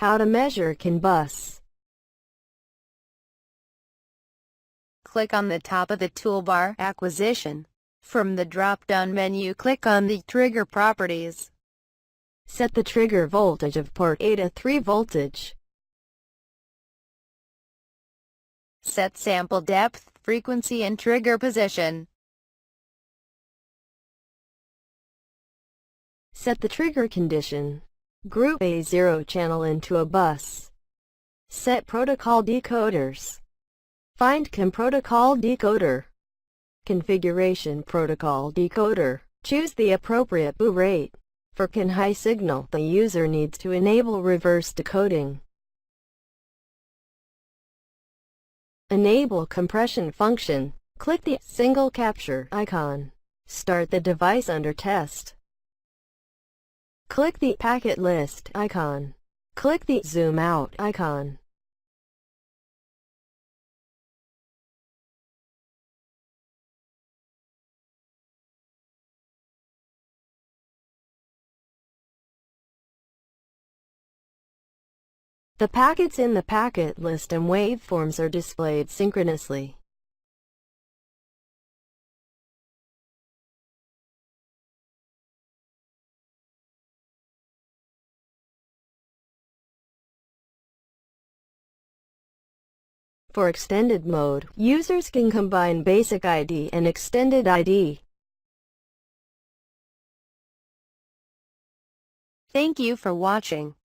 How to measure CAN bus. Click on the top of the toolbar Acquisition. From the drop-down menu, click on the Trigger Properties. Set the trigger voltage of port A to 3 voltage. Set sample depth, frequency and trigger position. Set the trigger condition. Group a 0 channel into a bus. Set protocol decoders. Find CAN protocol decoder. Configuration protocol decoder. Choose the appropriate boot rate. For CAN high signal, the user needs to enable reverse decoding. Enable compression function. Click the single capture icon. Start the device under test. Click the packet list icon. Click the zoom out icon. The packets in the packet list and waveforms are displayed synchronously. For extended mode, users can combine basic ID and extended ID. Thank you for watching.